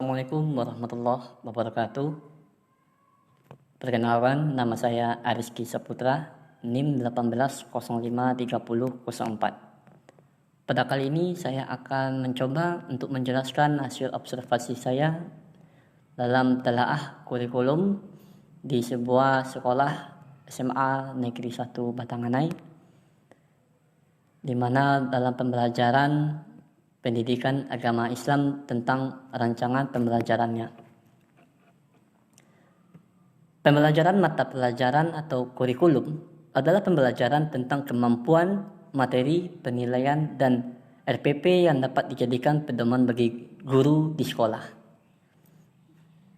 Assalamualaikum warahmatullahi wabarakatuh. Perkenalkan, nama saya Ariski Saputra, NIM 18053004. Pada kali ini saya akan mencoba untuk menjelaskan hasil observasi saya dalam telaah kurikulum di sebuah sekolah SMA Negeri 1 Batanganai, di mana dalam pembelajaran pendidikan agama Islam tentang rancangan pembelajarannya. Pembelajaran mata pelajaran atau kurikulum adalah pembelajaran tentang kemampuan, materi, penilaian, dan RPP yang dapat dijadikan pedoman bagi guru di sekolah.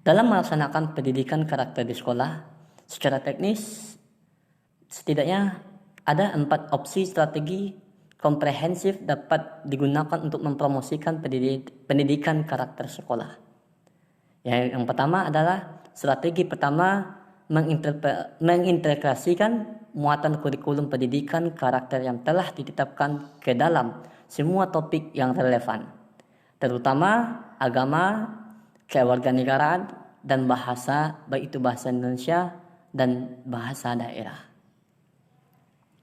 Dalam melaksanakan pendidikan karakter di sekolah, secara teknis, setidaknya ada 4 opsi strategi komprehensif dapat digunakan untuk mempromosikan pendidikan karakter sekolah. Yang pertama adalah strategi pertama, mengintegrasikan muatan kurikulum pendidikan karakter yang telah ditetapkan ke dalam semua topik yang relevan, terutama agama, kewarganegaraan, dan bahasa, baik itu bahasa Indonesia dan bahasa daerah.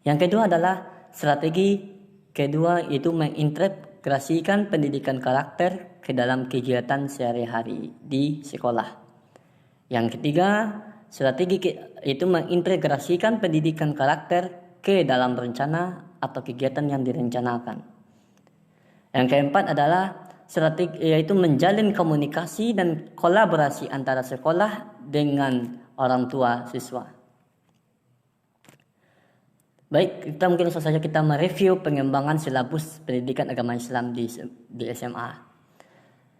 Yang kedua adalah strategi kedua, yaitu mengintegrasikan pendidikan karakter ke dalam kegiatan sehari-hari di sekolah. Yang ketiga, strategi itu mengintegrasikan pendidikan karakter ke dalam rencana atau kegiatan yang direncanakan. Yang keempat adalah strategi, yaitu menjalin komunikasi dan kolaborasi antara sekolah dengan orang tua siswa. Baik, kita mungkin langsung saja kita mereview pengembangan silabus pendidikan agama Islam di SMA.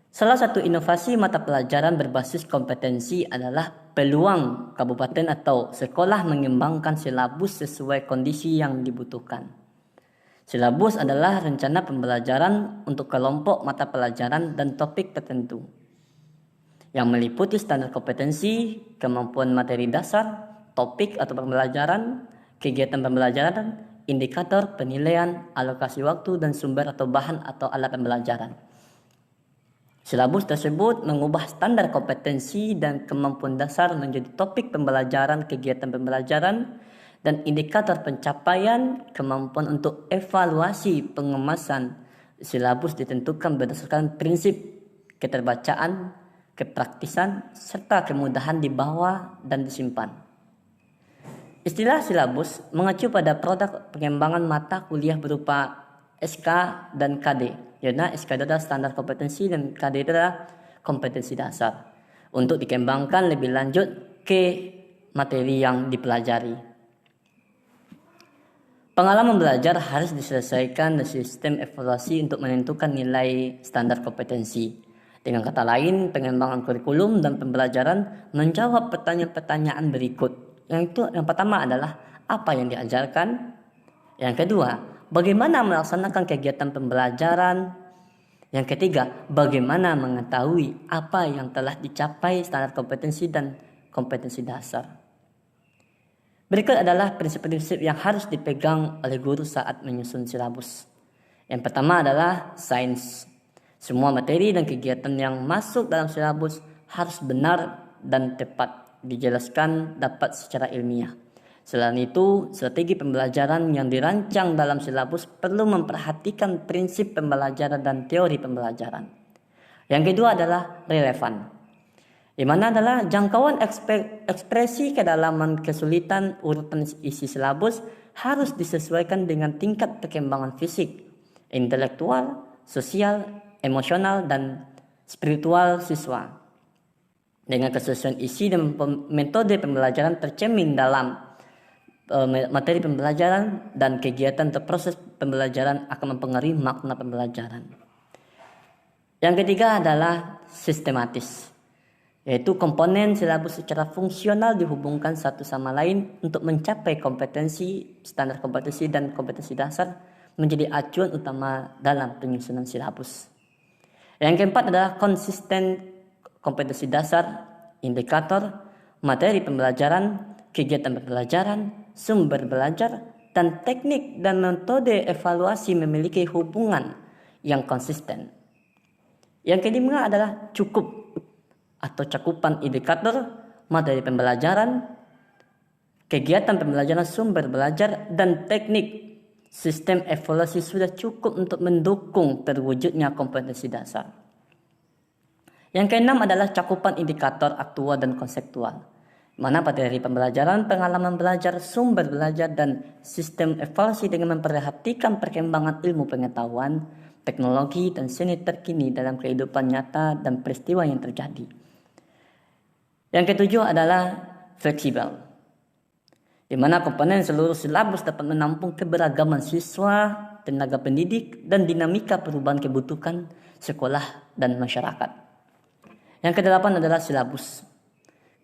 Salah satu inovasi mata pelajaran berbasis kompetensi adalah peluang kabupaten atau sekolah mengembangkan silabus sesuai kondisi yang dibutuhkan. Silabus adalah rencana pembelajaran untuk kelompok mata pelajaran dan topik tertentu yang meliputi standar kompetensi, kemampuan materi dasar, topik atau pembelajaran, kegiatan pembelajaran, indikator penilaian, alokasi waktu, dan sumber atau bahan atau alat pembelajaran. Silabus tersebut mengubah standar kompetensi dan kemampuan dasar menjadi topik pembelajaran, kegiatan pembelajaran, dan indikator pencapaian kemampuan. Untuk evaluasi pengemasan silabus ditentukan berdasarkan prinsip keterbacaan, kepraktisan, serta kemudahan dibawa dan disimpan. Istilah silabus mengacu pada produk pengembangan mata kuliah berupa SK dan KD. Yaitu SK adalah standar kompetensi dan KD adalah kompetensi dasar, untuk dikembangkan lebih lanjut ke materi yang dipelajari. Pengalaman belajar harus diselesaikan dan sistem evaluasi untuk menentukan nilai standar kompetensi. Dengan kata lain, pengembangan kurikulum dan pembelajaran menjawab pertanyaan-pertanyaan berikut. Yang pertama adalah apa yang diajarkan. Yang kedua, bagaimana melaksanakan kegiatan pembelajaran. Yang ketiga, bagaimana mengetahui apa yang telah dicapai standar kompetensi dan kompetensi dasar. Berikut adalah prinsip-prinsip yang harus dipegang oleh guru saat menyusun silabus. Yang pertama adalah sains. Semua materi dan kegiatan yang masuk dalam silabus harus benar dan tepat dijelaskan dapat secara ilmiah. Selain itu, strategi pembelajaran yang dirancang dalam silabus perlu memperhatikan prinsip pembelajaran dan teori pembelajaran. Yang kedua adalah relevan, di mana adalah jangkauan ekspresi, kedalaman, kesulitan, urutan isi silabus harus disesuaikan dengan tingkat perkembangan fisik, intelektual, sosial, emosional, dan spiritual siswa. Dengan kesesuaian isi dan metode pembelajaran tercermin dalam materi pembelajaran dan kegiatan atau proses pembelajaran akan mempengaruhi makna pembelajaran. Yang ketiga adalah sistematis, yaitu komponen silabus secara fungsional dihubungkan satu sama lain untuk mencapai kompetensi, standar kompetensi, dan kompetensi dasar menjadi acuan utama dalam penyusunan silabus. Yang keempat adalah konsisten kompetensi dasar, indikator, materi pembelajaran, kegiatan pembelajaran, sumber belajar, dan teknik dan metode evaluasi memiliki hubungan yang konsisten. Yang kelima adalah cukup atau cakupan indikator, materi pembelajaran, kegiatan pembelajaran, sumber belajar, dan teknik sistem evaluasi sudah cukup untuk mendukung terwujudnya kompetensi dasar. Yang keenam adalah cakupan indikator aktual dan konseptual, mana materi pembelajaran, pengalaman belajar, sumber belajar, dan sistem evaluasi dengan memperhatikan perkembangan ilmu pengetahuan, teknologi, dan seni terkini dalam kehidupan nyata dan peristiwa yang terjadi. Yang ketujuh adalah fleksibel, di mana komponen seluruh silabus dapat menampung keberagaman siswa, tenaga pendidik, dan dinamika perubahan kebutuhan sekolah dan masyarakat. Yang kedelapan adalah silabus.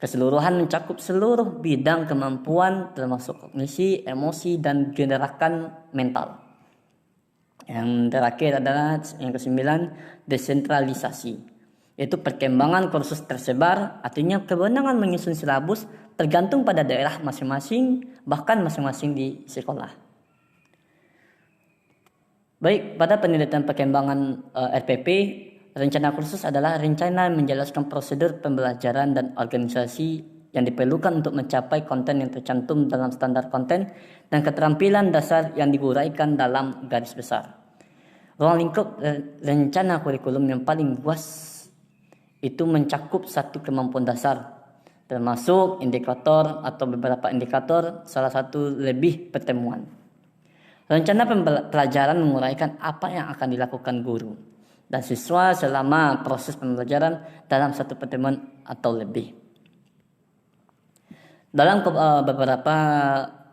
Keseluruhan mencakup seluruh bidang kemampuan termasuk kognisi, emosi, dan gerakan mental. Yang terakhir adalah yang kesembilan, desentralisasi, yaitu perkembangan kursus tersebar, artinya kewenangan menyusun silabus tergantung pada daerah masing-masing, bahkan masing-masing di sekolah. Baik, pada penelitian perkembangan RPP, rencana kursus adalah rencana menjelaskan prosedur pembelajaran dan organisasi yang diperlukan untuk mencapai konten yang tercantum dalam standar konten dan keterampilan dasar yang diuraikan dalam garis besar. Ruang lingkup rencana kurikulum yang paling luas itu mencakup satu kemampuan dasar, termasuk indikator atau beberapa indikator, salah satu lebih pertemuan. Rencana pelajaran menguraikan apa yang akan dilakukan guru dan siswa selama proses pembelajaran dalam satu pertemuan atau lebih. Dalam beberapa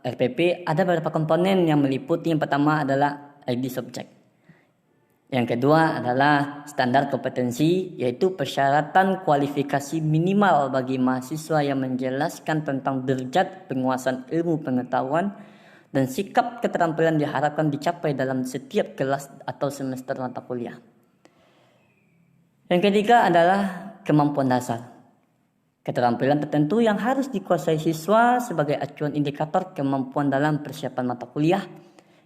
RPP ada beberapa komponen yang meliputi, yang pertama adalah ID subjek. Yang kedua adalah standar kompetensi, yaitu persyaratan kualifikasi minimal bagi mahasiswa yang menjelaskan tentang derajat penguasaan ilmu pengetahuan dan sikap keterampilan diharapkan dicapai dalam setiap kelas atau semester mata kuliah. Yang ketiga adalah kemampuan dasar. Keterampilan tertentu yang harus dikuasai siswa sebagai acuan indikator kemampuan dalam persiapan mata kuliah.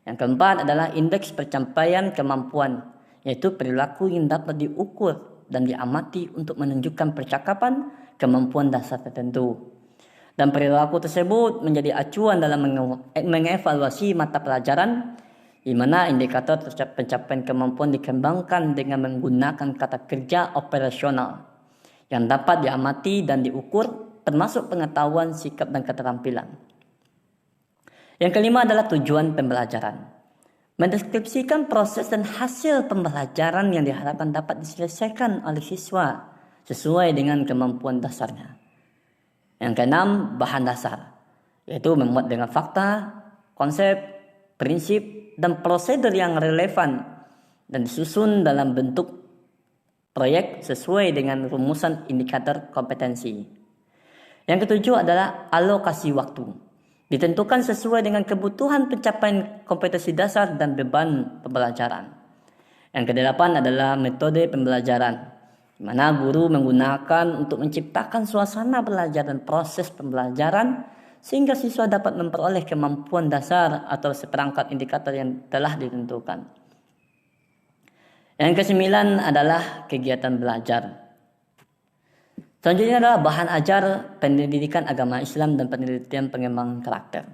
Yang keempat adalah indeks pencapaian kemampuan, yaitu perilaku yang dapat diukur dan diamati untuk menunjukkan percakapan kemampuan dasar tertentu. Dan perilaku tersebut menjadi acuan dalam mengevaluasi mata pelajaran, di mana indikator pencapaian kemampuan dikembangkan dengan menggunakan kata kerja operasional yang dapat diamati dan diukur, termasuk pengetahuan, sikap, dan keterampilan. Yang kelima adalah tujuan pembelajaran. Mendeskripsikan proses dan hasil pembelajaran yang diharapkan dapat diselesaikan oleh siswa sesuai dengan kemampuan dasarnya. Yang keenam, bahan dasar, yaitu memuat dengan fakta, konsep, prinsip, dan prosedur yang relevan dan disusun dalam bentuk proyek sesuai dengan rumusan indikator kompetensi. Yang ketujuh adalah alokasi waktu, ditentukan sesuai dengan kebutuhan pencapaian kompetensi dasar dan beban pembelajaran. Yang kedelapan adalah metode pembelajaran, di mana guru menggunakan untuk menciptakan suasana belajar dan proses pembelajaran sehingga siswa dapat memperoleh kemampuan dasar atau seperangkat indikator yang telah ditentukan. Yang kesembilan adalah kegiatan belajar. Selanjutnya adalah bahan ajar pendidikan agama Islam dan penelitian pengembangan karakter.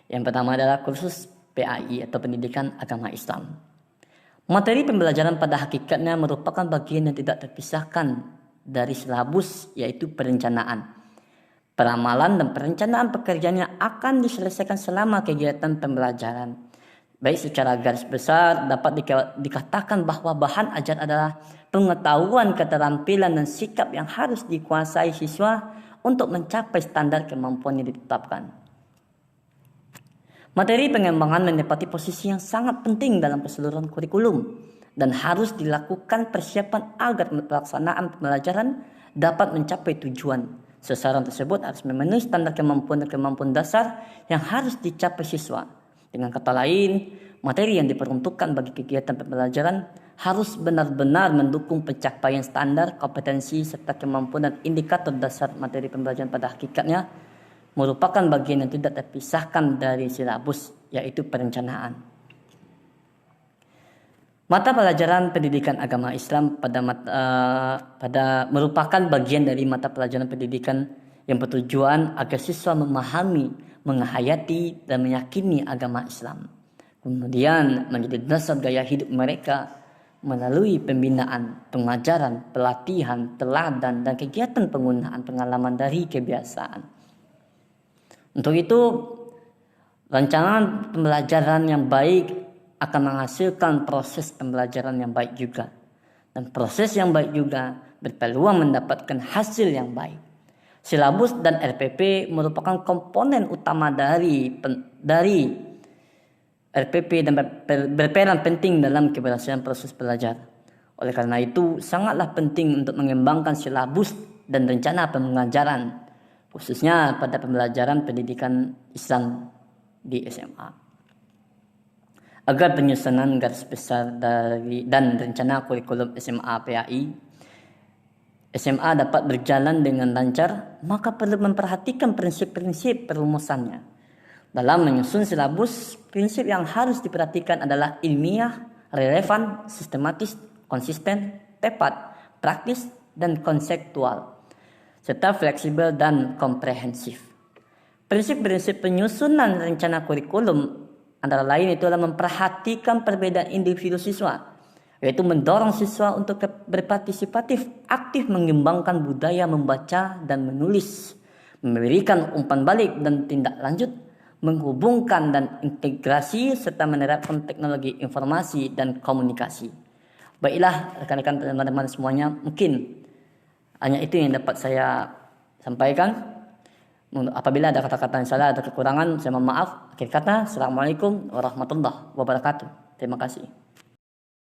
Yang pertama adalah kursus PAI atau pendidikan agama Islam. Materi pembelajaran pada hakikatnya merupakan bagian yang tidak terpisahkan dari silabus, yaitu perencanaan. Peramalan dan perencanaan pekerjaan yang akan diselesaikan selama kegiatan pembelajaran. Baik secara garis besar dapat dikatakan bahwa bahan ajar adalah pengetahuan, keterampilan, dan sikap yang harus dikuasai siswa untuk mencapai standar kemampuan yang ditetapkan. Materi pengembangan menempati posisi yang sangat penting dalam keseluruhan kurikulum dan harus dilakukan persiapan agar pelaksanaan pembelajaran dapat mencapai tujuan. Sasaran tersebut harus memenuhi standar kemampuan dan kemampuan dasar yang harus dicapai siswa. Dengan kata lain, materi yang diperuntukkan bagi kegiatan pembelajaran harus benar-benar mendukung pencapaian standar kompetensi serta kemampuan dan indikator dasar materi pembelajaran pada hakikatnya merupakan bagian yang tidak terpisahkan dari silabus, yaitu perencanaan. Mata pelajaran pendidikan agama Islam pada merupakan bagian dari mata pelajaran pendidikan yang bertujuan agar siswa memahami, menghayati, dan meyakini agama Islam. Kemudian menjadi dasar gaya hidup mereka melalui pembinaan, pengajaran, pelatihan, teladan, dan kegiatan penggunaan pengalaman dari kebiasaan. Untuk itu, rancangan pembelajaran yang baik akan menghasilkan proses pembelajaran yang baik juga. Dan proses yang baik juga berpeluang mendapatkan hasil yang baik. Silabus dan RPP merupakan komponen utama dari RPP dan berperan penting dalam keberhasilan proses belajar. Oleh karena itu, sangatlah penting untuk mengembangkan silabus dan rencana pengajaran, khususnya pada pembelajaran pendidikan Islam di SMA. Agar penyusunan garis besar dan rencana kurikulum SMA PAI SMA dapat berjalan dengan lancar, maka perlu memperhatikan prinsip-prinsip perumusannya. Dalam menyusun silabus, prinsip yang harus diperhatikan adalah ilmiah, relevan, sistematis, konsisten, tepat, praktis, dan konseptual, serta fleksibel dan komprehensif. Prinsip-prinsip penyusunan rencana kurikulum antara lain itu adalah memperhatikan perbedaan individu siswa, yaitu mendorong siswa untuk berpartisipatif, aktif mengembangkan budaya membaca dan menulis, memberikan umpan balik dan tindak lanjut, menghubungkan dan integrasi, serta menerapkan teknologi informasi dan komunikasi. Baiklah rekan-rekan teman-teman semuanya, mungkin hanya itu yang dapat saya sampaikan. Apabila ada kata-kata yang salah, ada kekurangan, saya mohon maaf. Akhir kata, Assalamualaikum warahmatullahi wabarakatuh. Terima kasih.